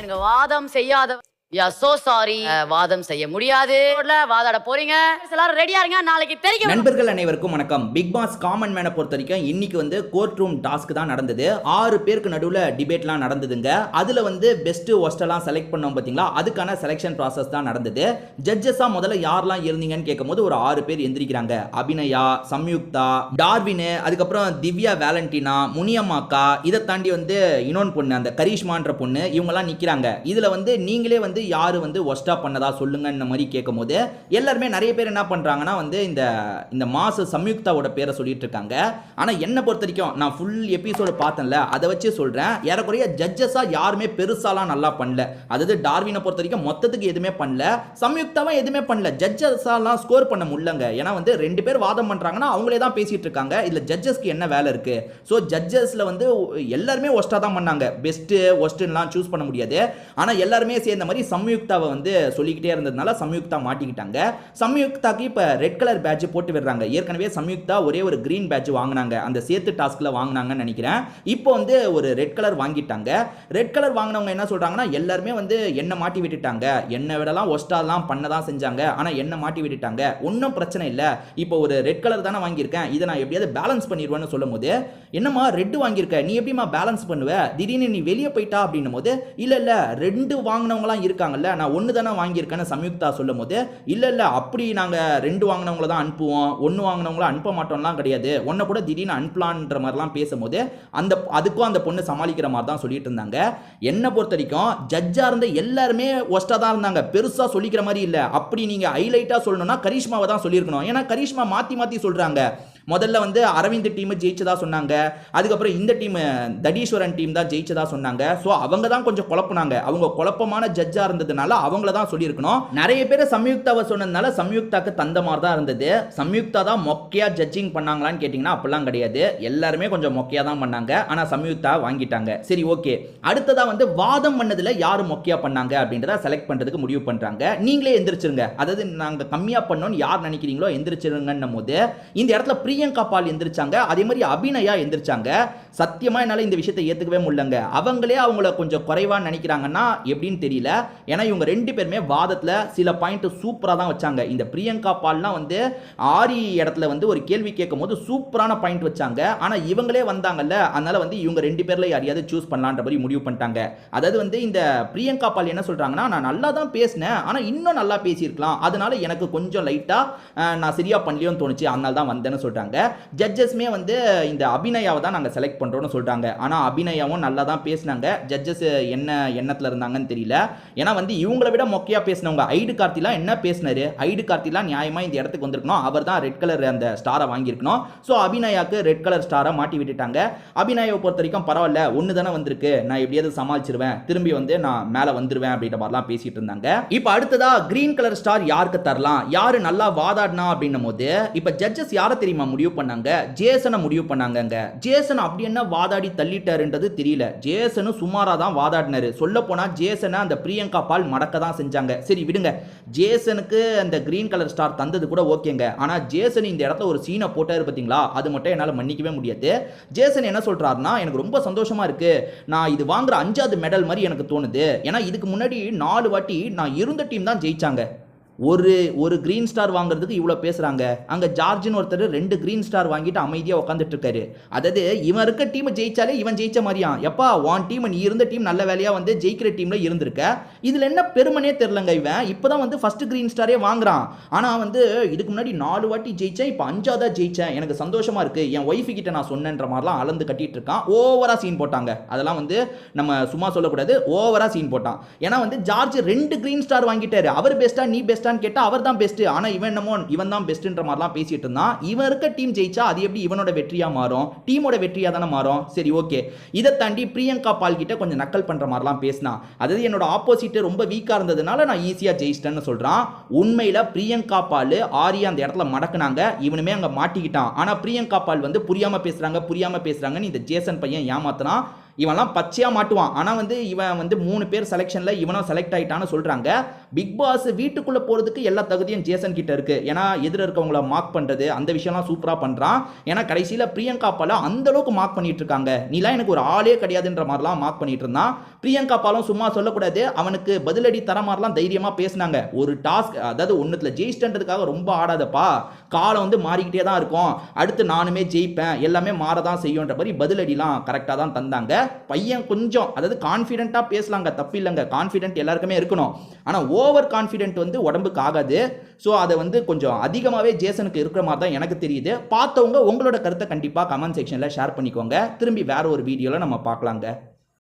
எனக்கு வாதம் செய்யாத சோ சாரி வாதம் செய்ய முடியாது வாதாட போறீங்க எல்லாரும் ரெடியா இருங்க நாளைக்கு தெரியும். நண்பர்கள் அனைவருக்கும் வணக்கம். பிக் பாஸ் காமன் மேனை பொறுத்த வரைக்கும் இன்னைக்கு வந்து கோர்ட் ரூம் டாஸ்க் தான் நடந்தது. 6 பேருக்கு நடுவில் டிபேட்லாம் நடந்ததுங்க. அதுல வந்து பெஸ்ட் ஒஸ்டெல்லாம் செலக்ட் பண்ணோம் பாத்தீங்களா, அதுக்கான செலெக்ஷன் ப்ராசஸ் தான் நடந்தது. ஜட்ஜஸா முதல்ல யாரெல்லாம் இருந்தீங்கன்னு கேட்கும்போது ஒரு 6 பேர் எந்திரிக்கிறாங்க. அபிநயா, சம்யுக்தா, டார்வின், அதுக்கப்புறம் திவ்யா, வேலண்டினா, முனியம்மாக்கா, இதை தாண்டி வந்து இன்னொன்று பொண்ணு அந்த கரிஷ்மான்ற பொண்ணு, இவங்கெல்லாம் நிற்கிறாங்க. இதுல வந்து நீங்களே வந்து யாரு வந்து ஒஸ்டா பண்ணதா சொல்லுங்க இந்த மாதிரி கேட்கும்போது எல்லாருமே நிறைய பேர் என்ன பண்றாங்கன்னா வந்து இந்த மாச சம்யுக்தாவோட பேரை சொல்லிட்டு இருக்காங்க. ஆனா என்ன பொறுத்த வரைக்கும் நான் ஃபுல் எபிசோடு பார்த்தேன்ல, அதை வச்சு சொல்றேன், ஏறக்குறைய ஜட்ஜஸா யாருமே பெருசாலாம் நல்லா பண்ணல. அதாவது டார்வினை பொறுத்த வரைக்கும் மொத்தத்துக்கு எதுவுமே பண்ணல, சம்யுக்தாவும் எதுவுமே பண்ணல. ஜட்ஜஸாலாம் ஸ்கோர் பண்ண முடியலங்க. ஏன்னா வந்து 2 பேர் வாதம் பண்றாங்கன்னா அவங்களே தான் பேசிட்டு இருக்காங்க. இதுல ஜட்ஜஸ்க்கு என்ன வேலை இருக்கு? ஸோ ஜட்ஜஸ்ல வந்து எல்லாருமே ஒஸ்டா தான் பண்ணாங்க. பெஸ்ட் ஒஸ்ட்லாம் சூஸ் பண்ண முடியாது. ஆனா எல்லாருமே சேர்ந்த மாதிரி சம்யுக்தாவை வந்து சொல்லிக்கிட்டே இருந்ததுனால சம்யுக்தா மாட்டிக்கிட்டாங்க. சம்யுக்தாக்கு இப்ப ரெட் கலர் பேட்ச் போட்டு விடுறாங்க. ஏற்கனவே சம்யுக்தா ஒரே ஒரு கிரீன் பேட்ச் வாங்கினாங்க, அந்த சேர்த்து டாஸ்க்ல வாங்கினாங்கன்னு நினைக்கிறேன். இப்போ வந்து ஒரு ரெட் கலர் வாங்கிட்டாங்க. ரெட் கலர் வாங்கினவங்க என்ன சொல்றாங்கன்னா, எல்லாருமே வந்து என்ன மாட்டி விட்டுட்டாங்க, என்ன விடலாம் ஒஸ்டாலாம் பண்ணதான் செஞ்சாங்க, ஆனா என்ன மாட்டி விட்டுட்டாங்க, ஒன்றும் பிரச்சனை இல்லை, இப்போ ஒரு ரெட் கலர் தானே வாங்கியிருக்கேன், இதை நான் எப்படியாவது பேலன்ஸ் பண்ணிடுவேன்னு சொல்லும் போது, என்னம்மா ரெட் வாங்கியிருக்க, நீ எப்படிமா பேலன்ஸ் பண்ணுவ, திடீர்னு நீ வெளியே போயிட்டா அப்படின்னும் போது, இல்ல இல்ல 2 வாங்கினவங்களாம் இருக்காங்கல்ல, நான் 1 தானே வாங்கியிருக்கேன்னு சம்யுக்தா சொல்லும் போது, இல்ல இல்ல அப்படி நாங்க 2 வாங்கினவங்கள தான் அனுப்புவோம், 1 வாங்கினவங்கள அனுப்ப மாட்டோம்லாம் கிடையாது, ஒன்ன கூட திடீர்னு அனுப்பலான்ற மாதிரிலாம் பேசும்போது அதுக்கும் அந்த பொண்ணு சமாளிக்கிற மாதிரி தான் சொல்லிட்டு இருந்தாங்க. என்ன பொறுத்த வரைக்கும் ஜட்ஜா இருந்த எல்லாருமே ஒஸ்டா தான் இருந்தாங்க, பெருசா சொல்லிக்கிற மாதிரி இல்ல. அப்படி நீங்க ஹைலைட்டா சொல்லணும்னா கரிஷ்மாவை தான் சொல்லியிருக்கணும். ஏன்னா கரிஷ்மா மாத்தி மாத்தி சொல்றாங்க. முதல்ல வந்து அரவிந்த் டீம் ஜெயிச்சதா சொன்னாங்க, அதுக்கப்புறம் இந்த டீம் தடீஸ்வரன் டீம் தான் ஜெயிச்சதா சொன்னாங்க. ஸோ அவங்க தான் கொஞ்சம் குழப்பினாங்க. அவங்க குழப்பமான ஜட்ஜா இருந்ததுனால அவங்கள தான் சொல்லியிருக்கணும். நிறைய பேர் சம்யுக்தாவை சொன்னதுனால சம்யுக்தாக்கு தந்த மாதிரி தான் இருந்தது. சம்யுக்தா தான் மொக்கையா ஜட்ஜிங் பண்ணாங்களான்னு கேட்டிங்கன்னா அப்படிலாம் கிடையாது, எல்லாருமே கொஞ்சம் மொக்கையா தான் பண்ணாங்க. ஆனால் சம்யுக்தா வாங்கிட்டாங்க. சரி ஓகே, அடுத்ததா வந்து வாதம் பண்ணதுல யாரு மொக்கையா பண்ணாங்க அப்படின்றத செலக்ட் பண்றதுக்கு முடிவு பண்றாங்க. நீங்களே எந்திரிச்சிருங்க, அதாவது நாங்க கம்மியா பண்ணோம்னு யார் நினைக்கிறீங்களோ எந்திரிச்சிருங்கன்னும் போது இந்த இடத்துல பிரியங்கா பால் எந்திரிச்சாங்க, அதே மாதிரி அபிநயா எந்திரிச்சாங்க. சத்தியமா என்னால இந்த விஷயத்தை ஏத்துக்கவே முடியலங்க. அவங்களே அவங்கள கொஞ்சம் குறைவா நினைக்கிறாங்கன்னா எப்படின்னு தெரியல. ஏன்னா இவங்க 2 பேருமே வாதத்துல சில பாயிண்ட் சூப்பரா தான் வச்சாங்க. இந்த பிரியங்கா பால்லாம் வந்து ஆரி இடத்துல வந்து ஒரு கேள்வி கேட்கும் போது சூப்பரான பாயிண்ட் வச்சாங்க. ஆனா இவங்களே வந்தாங்கல்ல, அதனால வந்து இவங்க 2 பேர்ல யாரையாவது சூஸ் பண்ணலான்ற மாதிரி முடிவு பண்ணிட்டாங்க. அதாவது வந்து இந்த பிரியங்கா பால் என்ன சொல்றாங்கன்னா, நான் நல்லா தான் பேசினேன், ஆனா இன்னும் நல்லா பேசியிருக்கலாம், அதனால எனக்கு கொஞ்சம் லைட்டா நான் சரியா பண்ணலையோன்னு தோணுச்சு, அதனால தான் வந்தேன்னு சொல்றாங்க. ஜட்ஜஸ்மே வந்து இந்த அபிநயாவை தான் நாங்க செலக்ட் பண்றோம்னு சொல்றாங்க. ஆனா அபிநயாவும் நல்லா தான் பேசினாங்க. ஜட்ஜஸ் என்ன எண்ணத்துல இருந்தாங்கன்னு தெரியல. ஏன்னா வந்து இவங்களை விட மொக்கையா பேசினவங்க ஐடு கார்த்திலாம் என்ன பேசினாரு, ஐடு கார்த்திலாம் நியாயமா இந்த இடத்துக்கு வந்திருக்கணும், அவர் தான் ரெட் கலர் அந்த ஸ்டாரை வாங்கியிருக்கணும். ஸோ அபிநயாக்கு ரெட் கலர் ஸ்டாரை மாட்டி விட்டுட்டாங்க. அபிநயாவை பொறுத்த வரைக்கும் பரவாயில்ல, 1 தானே வந்திருக்கு, நான் எப்படியாவது சமாளிச்சிருவேன், திரும்பி வந்து நான் மேலே வந்துருவேன் அப்படின்ற மாதிரிலாம் பேசிட்டு இருந்தாங்க. இப்போ அடுத்ததா கிரீன் கலர் ஸ்டார் யாருக்கு தரலாம், யாரு நல்லா வாதாடினா அப்படின்னும் போது இப்போ ஜட்ஜஸ் யாரை தெரியுமா முடிவு பண்ணாங்க, ஜேசனை முடிவு பண்ணாங்க. ஜேசன் அப்படி என்ன வாதாடி தள்ளிட்டாருன்றது தெரியல. ஜேசனும் சுமாரா தான் வாதாடினாரு. சொல்ல போனா ஜேசனை அந்த பிரியங்கா பால் மடக்க தான் செஞ்சாங்க. சரி விடுங்க, ஜேசனுக்கு அந்த கிரீன் கலர் ஸ்டார் தந்தது கூட ஓகேங்க. ஆனா ஜேசன் இந்த இடத்துல ஒரு சீனை போட்டாரு பாத்தீங்களா, அது மட்டும் என்னால மன்னிக்கவே முடியாது. ஜேசன் என்ன சொல்றாருன்னா, எனக்கு ரொம்ப சந்தோஷமா இருக்கு, நான் இது வாங்குற 5வது மெடல் மாதிரி எனக்கு தோணுது. ஏன்னா இதுக்கு முன்னாடி 4 வாட்டி நான் இருந்த டீம் தான் ஜெயிச்சாங்க. ஒரு கிரீன் ஸ்டார் வாங்குறதுக்கு இவ்வளோ பேசுகிறாங்க. அங்கே ஜார்ஜின்னு ஒருத்தர் 2 கிரீன் ஸ்டார் வாங்கிட்டு அமைதியாக உட்காந்துட்டு இருக்காரு. அதாவது இவன் இருக்க டீம் ஜெயிச்சாலே இவன் ஜெயிச்ச மாதிரியா, எப்பா உன் டீம் நீ இருந்த டீம் நல்ல வேலையாக வந்து ஜெயிக்கிற டீமில் இருந்திருக்க, இதில் என்ன பெருமனே தெரிலங்க. இவன் இப்போ தான் வந்து ஃபர்ஸ்ட் கிரீன் ஸ்டாரே வாங்குறான். ஆனால் வந்து இதுக்கு முன்னாடி 4 வாட்டி ஜெயிச்சேன், இப்போ 5ஆவதா ஜெயிச்சேன், எனக்கு சந்தோஷமா இருக்கு, என் ஒய்ஃபு கிட்ட நான் சொன்னேன்ற மாதிரிலாம் அளந்து கட்டிட்டு இருக்கான். ஓவரா சீன் போட்டாங்க. அதெல்லாம் வந்து நம்ம சும்மா சொல்லக்கூடாது, ஓவரா சீன் போட்டான். ஏன்னா வந்து ஜார்ஜ் 2 கிரீன் ஸ்டார் வாங்கிட்டாரு, அவர் பெஸ்டா நீ பெஸ்டா கேட்டா அவர் தான் பெஸ்ட், ஆனா இவன் என்னமோ இவன் தான் பெஸ்ட்ன்ற மாதிரிலாம் பேசிட்டு இருந்தான். இவன் இருக்க டீம் ஜெயிச்சா அது எப்படி இவனோட வெற்றியா மாறும், டீமோட வெற்றியா தானே மாறும். சரி ஓகே, இதை தாண்டி பிரியங்கா பால் கிட்ட கொஞ்சம் நக்கல் பண்ற மாதிரிலாம் பேசினா, அதாவது என்னோட ஆப்போசிட் ரொம்ப வீக்கா இருந்ததுனால நான் ஈஸியா ஜெயிச்சிட்டேன்னு சொல்றான். உண்மையில பிரியங்கா பால் ஆரியா அந்த இடத்துல மடக்குனாங்க, இவனுமே அங்க மாட்டிக்கிட்டான். ஆனா பிரியங்கா பால் வந்து புரியாம பேசுறாங்கன்னு இந்த ஜேசன் பையன் ஏமாத்துறான். இவன்லாம் பச்சையா மாட்டுவான். ஆனா வந்து இவன் வந்து 3 பேர் செலெக்ஷன்ல இவனும் செலக்ட் ஆயிட்டான்னு சொல்றாங்க. பிக் பாஸ் வீட்டுக்குள்ள போறதுக்கு எல்லா தகுதியும் ஜேசன் கிட்ட இருக்கு. ஏன்னா எதிர இருக்கவங்கள மார்க் பண்றது அந்த விஷயம்லாம் சூப்பரா பண்றான். ஏன்னா கடைசியில பிரியங்கா பால அந்த அளவுக்கு மார்க் பண்ணிட்டு இருக்காங்க. நீலாம் எனக்கு ஒரு ஆளே கிடையாதுன்ற மாதிரிலாம் மார்க் பண்ணிட்டு இருந்தான். பிரியங்கா பாலும் சும்மா சொல்லக்கூடாது, அவனுக்கு பதிலடி தர மாதிரிலாம் தைரியமா பேசினாங்க. ஒரு டாஸ்க், அதாவது ஒன்னுத்துல ஜெயிச்சிட்டதுக்காக ரொம்ப ஆடாதப்பா, காலம் வந்து மாறிக்கிட்டே தான் இருக்கும், அடுத்து நானுமே ஜெயிப்பேன், எல்லாமே மாறதான் செய்யும்ன்ற மாதிரி பதிலடிலாம் கரெக்டாக தான் தந்தாங்க. பையன் கொஞ்சம், அதாவது கான்ஃபிடென்ட்டாக பேசலாங்க, தப்பு இல்லைங்க, கான்ஃபிடென்ட் எல்லாருக்குமே இருக்கணும். ஆனால் ஓவர் கான்ஃபிடென்ட் வந்து உடம்புக்கு ஆகாது. ஸோ அதை வந்து கொஞ்சம் அதிகமாகவே ஜேசனுக்கு இருக்கிற மாதிரி தான் எனக்கு தெரியுது. பார்த்தவங்க உங்களோட கருத்தை கண்டிப்பாக கமெண்ட் செக்ஷனில் ஷேர் பண்ணிக்கோங்க. திரும்பி வேற ஒரு வீடியோவில் நம்ம பார்க்கலாங்க.